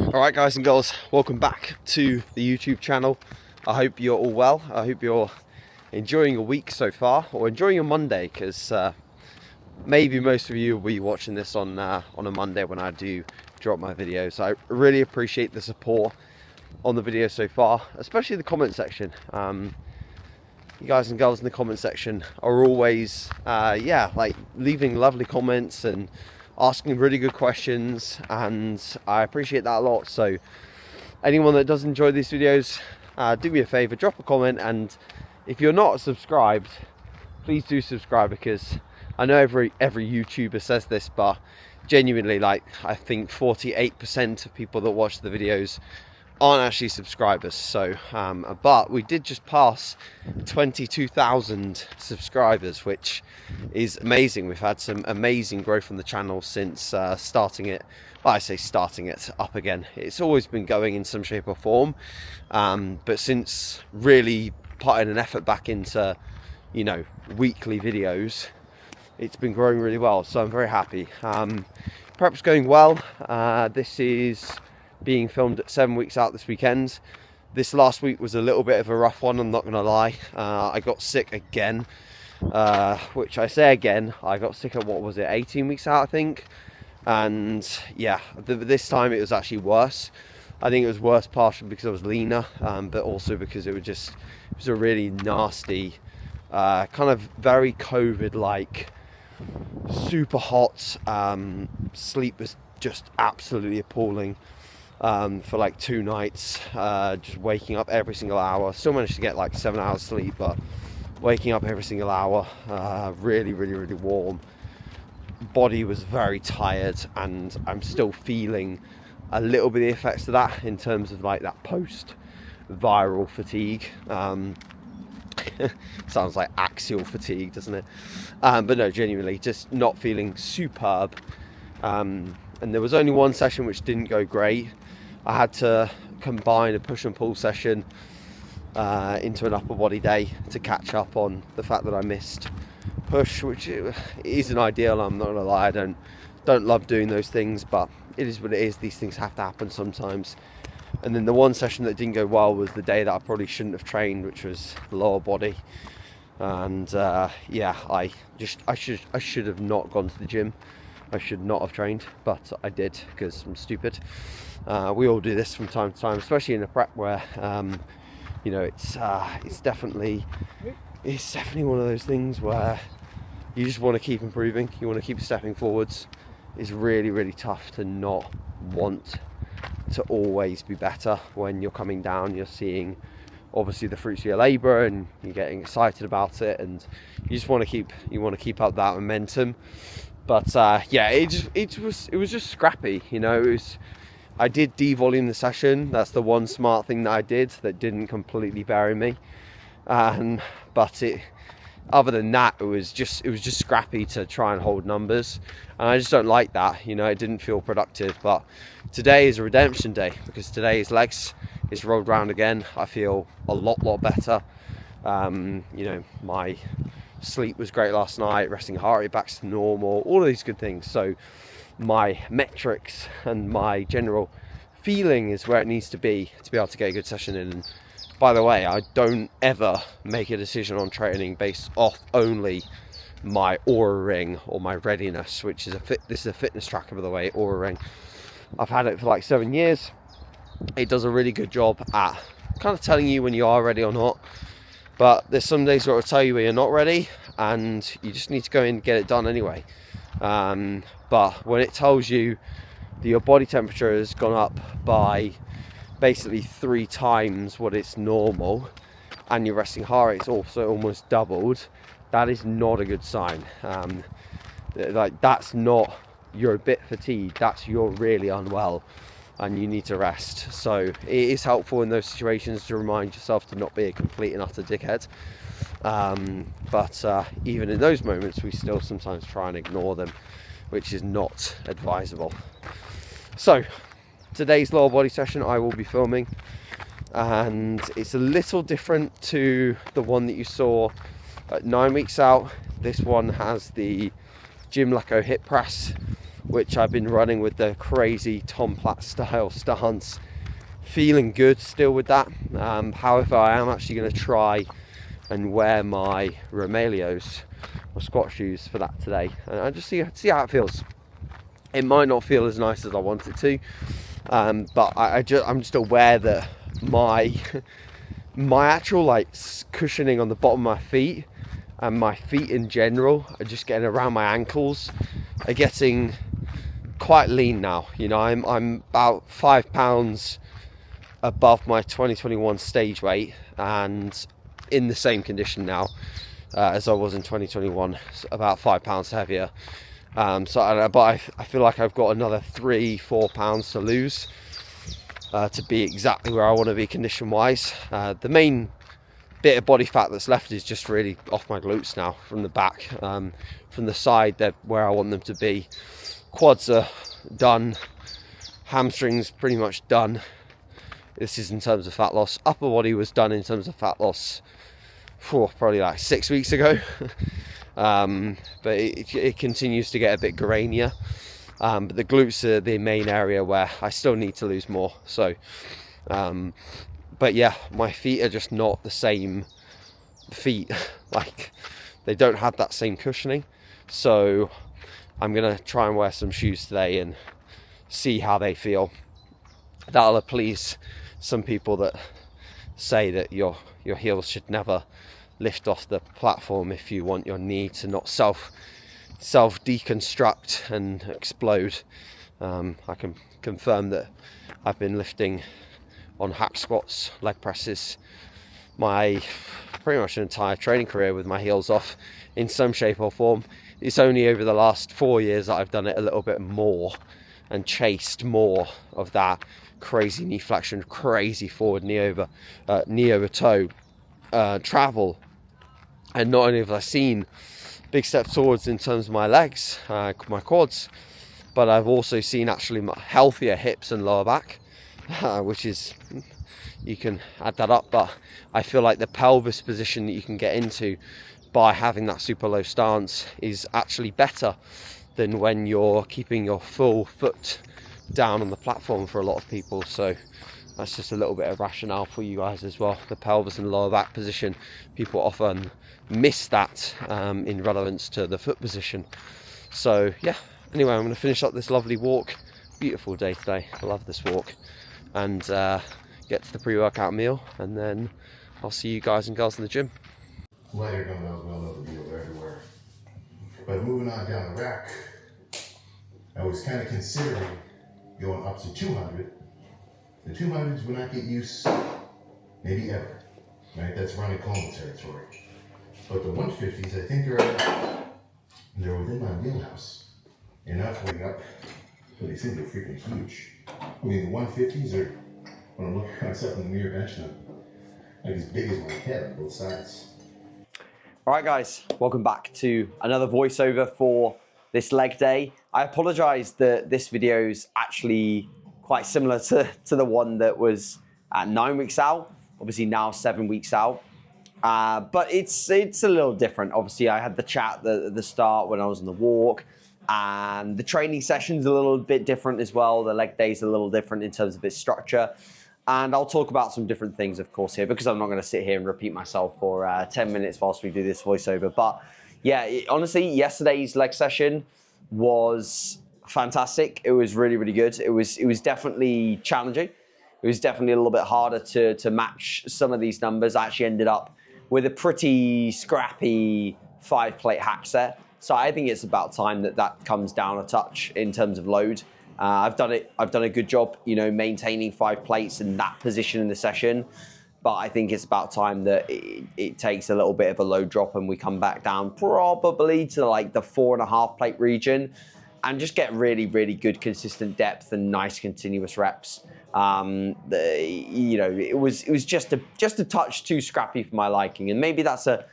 Alright guys and girls, welcome back to the YouTube channel. I hope you're all well. I hope you're enjoying your week so far, or enjoying your Monday, because maybe most of you will be watching this on a Monday when I do drop my videos. I really appreciate the support on the video so far, especially the comment section. You guys and girls in the comment section are always like leaving lovely comments and asking really good questions, and I appreciate that a lot. So anyone that does enjoy these videos, do me a favor, drop a comment, and if you're not subscribed, please do subscribe, because I know every YouTuber says this, but genuinely, like, I think 48% of people that watch the videos aren't actually subscribers. So but we did just pass 22,000 subscribers, which is amazing. We've had some amazing growth on the channel since starting it. Well, I say starting it up again, it's always been going in some shape or form, but since really putting an effort back into, you know, weekly videos, it's been growing really well. So I'm very happy. Prep's going well. This is being filmed at 7 weeks out this weekend. This last week was a little bit of a rough one, I'm not gonna lie. I got sick again, which I say again, I got sick at, what was it, 18 weeks out I think, and yeah, this time it was actually worse. I think it was worse partially because I was leaner, but also because it was a really nasty, kind of very COVID-like, super hot. Sleep was just absolutely appalling. For like 2 nights, just waking up every single hour. Still managed to get like 7 hours sleep, but waking up every single hour. Really warm. Body was very tired, and I'm still feeling a little bit of the effects of that in terms of like that post-viral fatigue. Sounds like axial fatigue, doesn't it? But no, genuinely just not feeling superb. And there was only one session which didn't go great. I had to combine a push and pull session into an upper body day to catch up on the fact that I missed push, which isn't ideal. I'm not gonna lie, I don't love doing those things, but it is what it is. These things have to happen sometimes. And then the one session that didn't go well was the day that I probably shouldn't have trained, which was the lower body. And yeah, I should have not gone to the gym. I should not have trained, but I did because I'm stupid. We all do this from time to time, especially in a prep where you know, it's definitely one of those things where you just want to keep improving, you want to keep stepping forwards. It's really tough to not want to always be better when you're coming down. You're seeing obviously the fruits of your labor, and you're getting excited about it, and you just want to keep up that momentum. But yeah, it was just scrappy, you know. I did devolume the session. That's the one smart thing that I did that didn't completely bury me. But other than that, it was just scrappy to try and hold numbers, and I just don't like that. You know, it didn't feel productive. But today is a redemption day, because today's legs is rolled round again. I feel a lot better. You know, my sleep was great last night, resting heart rate back to normal, all of these good things. So my metrics and my general feeling is where it needs to be able to get a good session in. And by the way, I don't ever make a decision on training based off only my Oura Ring or my readiness, which is this is a fitness tracker, by the way, Oura Ring. I've had it for like 7 years. It does a really good job at kind of telling you when you are ready or not. But there's some days where it'll tell you when you're not ready, and you just need to go in and get it done anyway. But when it tells you that your body temperature has gone up by basically 3 times what it's normal, and your resting heart rate's also almost doubled, that is not a good sign. Like, that's not you're a bit fatigued, that's you're really unwell and you need to rest. So it is helpful in those situations to remind yourself to not be a complete and utter dickhead. But even in those moments, we still sometimes try and ignore them, which is not advisable. So today's lower body session I will be filming, and it's a little different to the one that you saw at 9 weeks out. This one has the Gym Leco hip press, which I've been running with the crazy Tom Platt style stance. Feeling good still with that. However, I am actually going to try and wear my Romaleos or squat shoes for that today, and just see how it feels. It might not feel as nice as I want it to, but I'm just aware that my actual like cushioning on the bottom of my feet and my feet in general are just getting around my ankles are getting quite lean now. You know, I'm about 5 pounds above my 2021 stage weight and in the same condition now as I was in 2021, about 5 pounds heavier. But I feel like I've got another 3-4 pounds to lose to be exactly where I want to be condition wise. The main bit of body fat that's left is just really off my glutes now, from the back, from the side, they're where I want them to be. Quads are done, hamstrings pretty much done. This is in terms of fat loss. Upper body was done in terms of fat loss probably like 6 weeks ago. But it continues to get a bit grainier. But the glutes are the main area where I still need to lose more. So, but yeah, my feet are just not the same feet. Like, they don't have that same cushioning. So I'm gonna try and wear some shoes today and see how they feel. That'll please some people that say that your heels should never lift off the platform if you want your knee to not self deconstruct and explode. I can confirm that I've been lifting on hack squats, leg presses, my pretty much an entire training career with my heels off in some shape or form. It's only over the last 4 years that I've done it a little bit more and chased more of that crazy knee flexion, crazy forward knee over toe travel. And not only have I seen big steps forwards in terms of my legs, my quads, but I've also seen actually healthier hips and lower back, which is, you can add that up, but I feel like the pelvis position that you can get into by having that super low stance is actually better than when you're keeping your full foot down on the platform for a lot of people. So that's just a little bit of rationale for you guys as well. The pelvis and lower back position, people often miss that in relevance to the foot position. So yeah, anyway, I'm going to finish up this lovely walk. Beautiful day today, I love this walk, and get to the pre-workout meal, and then I'll see you guys and girls in the gym. Lighter dumbbells will know the deal everywhere. But moving on down the rack, I was kind of considering going up to 200. The 200s would not get used, maybe ever, right? That's running coma territory. But the 150s, I think they're within my wheelhouse. They're not going up, but they seem to be freaking huge. I mean, the 150s are, when I'm looking at myself in the mirror benching, like as big as my head on both sides. All right, guys, welcome back to another voiceover for this leg day. I apologize that this video is actually quite similar to the one that was at 9 weeks out, obviously now 7 weeks out. But it's a little different. Obviously, I had the chat at the start when I was on the walk, and the training session's a little bit different as well. The leg day's a little different in terms of its structure. And I'll talk about some different things, of course, here, because I'm not going to sit here and repeat myself for 10 minutes whilst we do this voiceover. But yeah, honestly, yesterday's leg session was fantastic. It was really, really good. It was definitely challenging. It was definitely a little bit harder to match some of these numbers. I actually ended up with a pretty scrappy 5-plate hack set. So I think it's about time that comes down a touch in terms of load. I've done a good job, maintaining 5 plates in that position in the session. But I think it's about time that it takes a little bit of a load drop and we come back down probably to like the 4.5 plate region and just get really, really good consistent depth and nice continuous reps. It was just a touch too scrappy for my liking, and maybe that's a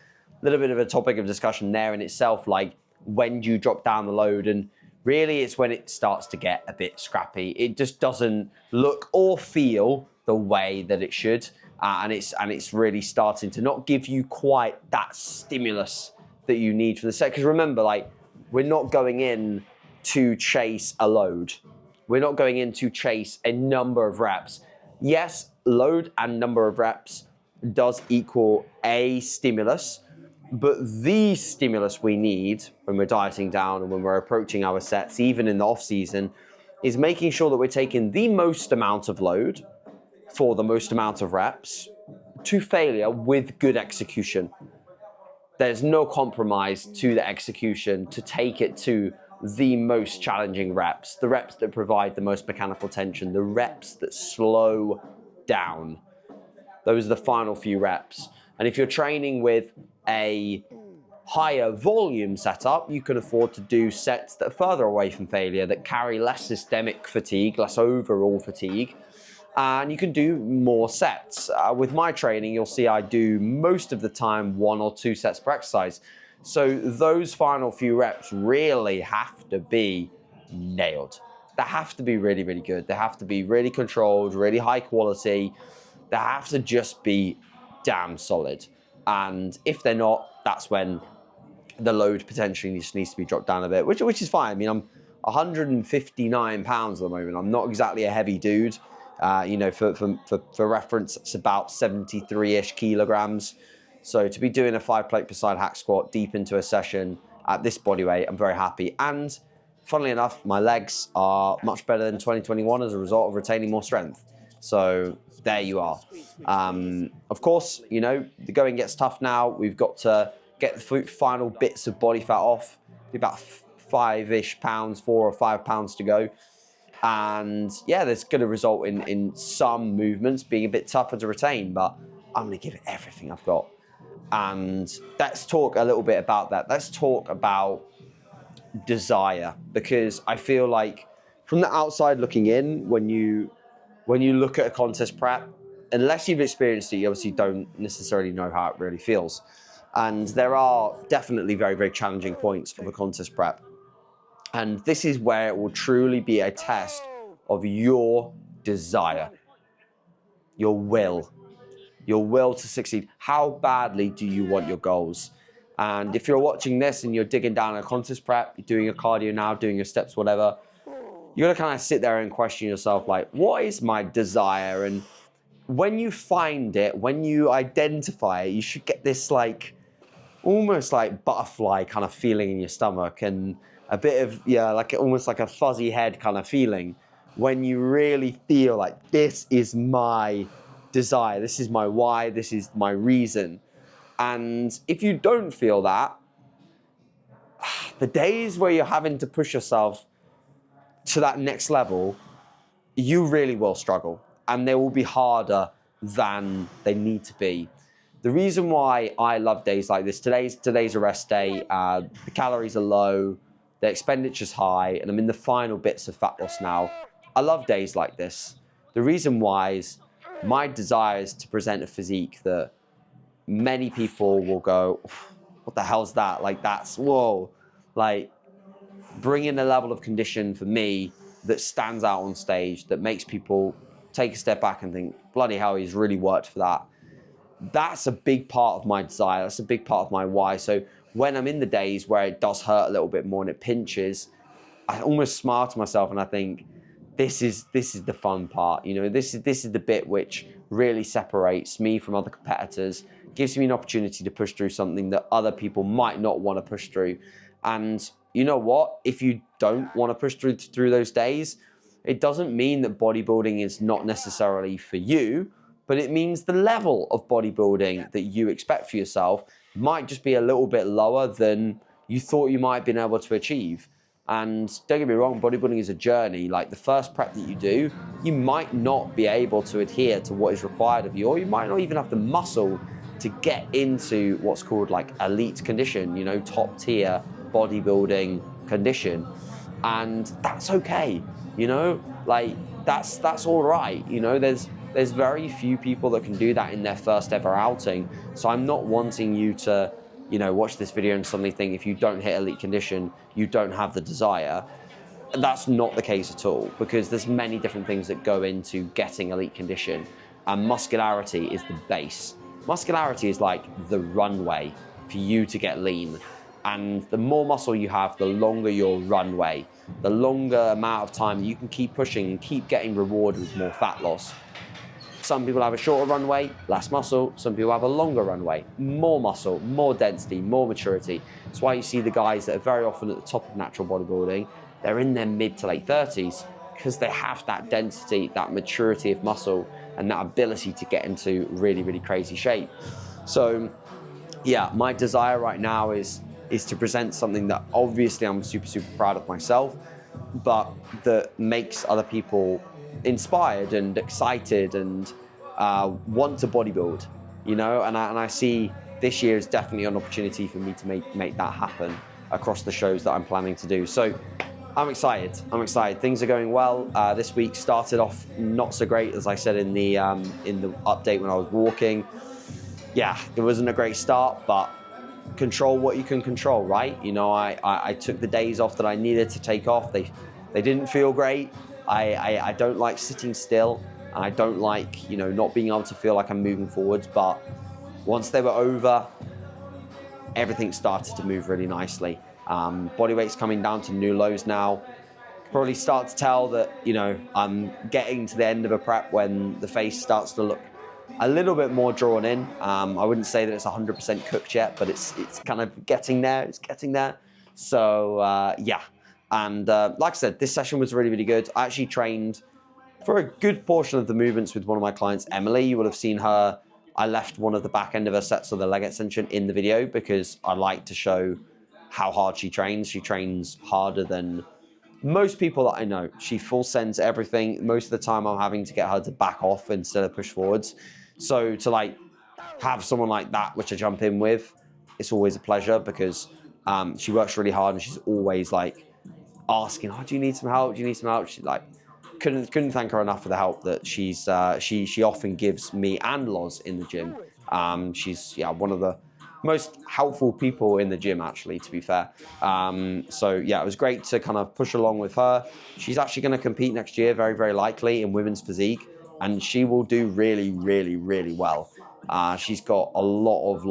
little bit of a topic of discussion there in itself. Like, when do you drop down the load? And really, it's when it starts to get a bit scrappy. It just doesn't look or feel the way that it should, and it's really starting to not give you quite that stimulus that you need for the set. Because remember, like, we're not going in to chase a load. We're not going in to chase a number of reps. Yes, load and number of reps does equal a stimulus, but the stimulus we need when we're dieting down and when we're approaching our sets, even in the off season, is making sure that we're taking the most amount of load for the most amount of reps to failure with good execution. There's no compromise to the execution to take it to the most challenging reps, the reps that provide the most mechanical tension, the reps that slow down. Those are the final few reps. And if you're training with a higher volume setup, you can afford to do sets that are further away from failure, that carry less systemic fatigue, less overall fatigue, and you can do more sets. With my training, you'll see I do most of the time 1 or 2 sets per exercise. So those final few reps really have to be nailed. They have to be really, really good. They have to be really controlled, really high quality. They have to just be damn solid. And if they're not, that's when the load potentially just needs to be dropped down a bit, which is fine. I mean, I'm 159 pounds at the moment. I'm not exactly a heavy dude. You know, for reference, it's about 73-ish kilograms. So to be doing a 5-plate per side hack squat deep into a session at this body weight, I'm very happy. And funnily enough, my legs are much better than 2021 as a result of retaining more strength. So there you are. Of course, you know, the going gets tough now. We've got to get the final bits of body fat off. About 5-ish pounds, 4 or 5 pounds to go. And yeah, that's going to result in some movements being a bit tougher to retain, but I'm going to give it everything I've got. And let's talk a little bit about that. Let's talk about desire, because I feel like from the outside looking in, when you look at a contest prep, unless you've experienced it, you obviously don't necessarily know how it really feels. And there are definitely very, very challenging points of a contest prep. And this is where it will truly be a test of your desire, your will to succeed. How badly do you want your goals? And if you're watching this and you're digging down a contest prep, you're doing your cardio now, doing your steps, whatever, you got to kind of sit there and question yourself, like, what is my desire? And when you find it, when you identify it, you should get this like almost like butterfly kind of feeling in your stomach, and a bit of, yeah, like almost like a fuzzy head kind of feeling when you really feel like this is my desire, this is my why, this is my reason. And if you don't feel that, the days where you're having to push yourself to that next level, you really will struggle, and they will be harder than they need to be. The reason why I love days like this, today's a rest day, the calories are low, the expenditure's high, and I'm in the final bits of fat loss now. I love days like this. The reason why is my desire is to present a physique that many people will go, what the hell's that? Like, that's, whoa. Like, bringing a level of condition for me that stands out on stage, that makes people take a step back and think, bloody hell, he's really worked for that. That's a big part of my desire. That's a big part of my why. So when I'm in the days where it does hurt a little bit more and it pinches, I almost smile to myself and I think, this is the fun part. You know, this is the bit which really separates me from other competitors, gives me an opportunity to push through something that other people might not want to push through. And you know what? If you don't want to push through those days, it doesn't mean that bodybuilding is not necessarily for you, but it means the level of bodybuilding that you expect for yourself might just be a little bit lower than you thought you might have been able to achieve. And don't get me wrong, bodybuilding is a journey. Like, the first prep that you do, you might not be able to adhere to what is required of you, or you might not even have the muscle to get into what's called like elite condition, you know, top tier bodybuilding condition. And that's okay, you know, like that's all right. You know, there's very few people that can do that in their first ever outing. So I'm not wanting you to, you know, watch this video and suddenly think if you don't hit elite condition, you don't have the desire. That's not the case at all, because there's many different things that go into getting elite condition, and muscularity is the base. Muscularity is like the runway for you to get lean. And the more muscle you have, the longer your runway, the longer amount of time you can keep pushing and keep getting rewarded with more fat loss. Some people have a shorter runway, less muscle. Some people have a longer runway, more muscle, more density, more maturity. That's why you see the guys that are very often at the top of natural bodybuilding, they're in their mid to late 30s because they have that density, that maturity of muscle, and that ability to get into really, really crazy shape. So yeah, my desire right now is to present something that obviously I'm super, super proud of myself, but that makes other people inspired and excited and want to bodybuild, you know? And I see this year is definitely an opportunity for me to make that happen across the shows that I'm planning to do. So I'm excited. I'm excited. Things are going well. This week started off not so great, as I said in the update when I was walking. Yeah, it wasn't a great start, but control what you can control, right? You know, I took the days off that I needed to take off. They didn't feel great. I don't like sitting still. And I don't like, you know, not being able to feel like I'm moving forwards. But once they were over, everything started to move really nicely. Body weight's coming down to new lows now. Probably start to tell that, you know, I'm getting to the end of a prep when the face starts to look a little bit more drawn in. I wouldn't say that it's 100% cooked yet, but it's kind of getting there. It's getting there. So yeah, and like I said, this session was really, really good. I actually trained for a good portion of the movements with one of my clients, Emily. You will have seen her. I left one of the back end of her sets of the leg extension in the video because I like to show how hard she trains. She trains harder than most people that I know. She full sends everything. Most of the time I'm having to get her to back off instead of push forwards. So to like have someone like that, which I jump in with, it's always a pleasure because she works really hard and she's always like asking, oh, do you need some help? Do you need some help? She like couldn't thank her enough for the help that she's she often gives me and Loz in the gym. She's one of the most helpful people in the gym, actually, to be fair. So yeah, it was great to kind of push along with her. She's actually going to compete next year, very, very likely, in women's physique, and she will do really, really, really well. She's got a lot of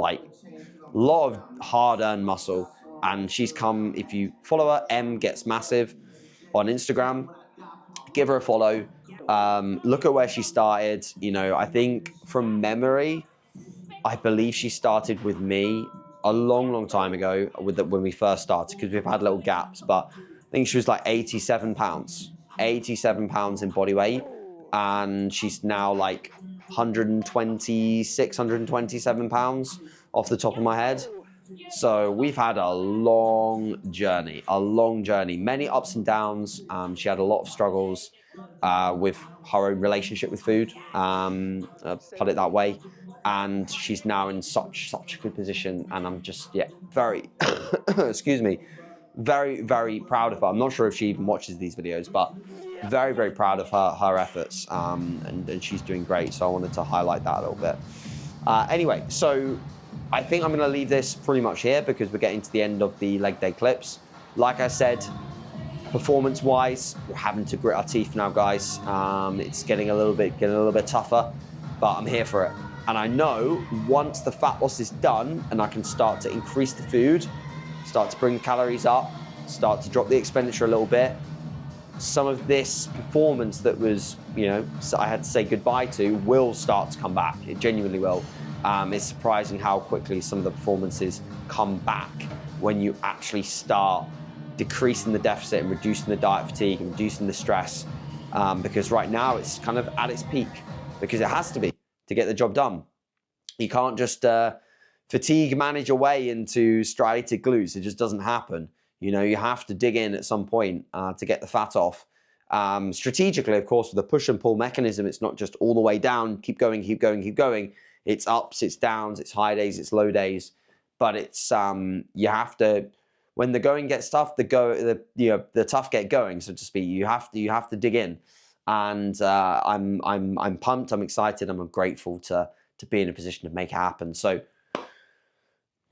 hard-earned muscle, and she's come, if you follow her, M Gets Massive on Instagram, give her a follow. Look at where she started. You know, I think from memory, I believe she started with me a long, long time ago when we first started, because we've had little gaps, but I think she was like 87 pounds in body weight. And she's now like 126, 127 pounds off the top of my head. So we've had a long journey, many ups and downs. She had a lot of struggles with her own relationship with food, put it that way. And she's now in such a good position. And I'm just, very, excuse me, very, very proud of her. I'm not sure if she even watches these videos, but very, very proud of her efforts. And she's doing great. So I wanted to highlight that a little bit. Anyway, so I think I'm going to leave this pretty much here because we're getting to the end of the leg day clips. Like I said, performance-wise, we're having to grit our teeth now, guys. It's getting a little bit tougher, but I'm here for it. And I know once the fat loss is done and I can start to increase the food, start to bring the calories up, start to drop the expenditure a little bit, some of this performance that was, you know, I had to say goodbye to will start to come back. It genuinely will. It's surprising how quickly some of the performances come back when you actually start decreasing the deficit and reducing the diet fatigue and reducing the stress. Because right now it's kind of at its peak because it has to be to get the job done. You can't just fatigue manage your way into striated glutes. It just doesn't happen. You know, you have to dig in at some point to get the fat off. Strategically, of course, with a push and pull mechanism, it's not just all the way down, keep going, keep going, keep going. It's ups, it's downs, it's high days, it's low days. But it's you have to, when the going gets tough, the tough get going, so to speak. You have to dig in. And I'm pumped, I'm excited, I'm grateful to be in a position to make it happen. So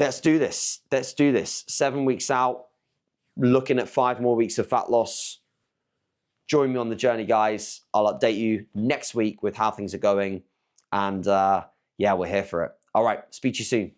let's do this. 7 weeks out, looking at 5 more weeks of fat loss. Join me on the journey, guys. I'll update you next week with how things are going. And yeah, we're here for it. All right, speak to you soon.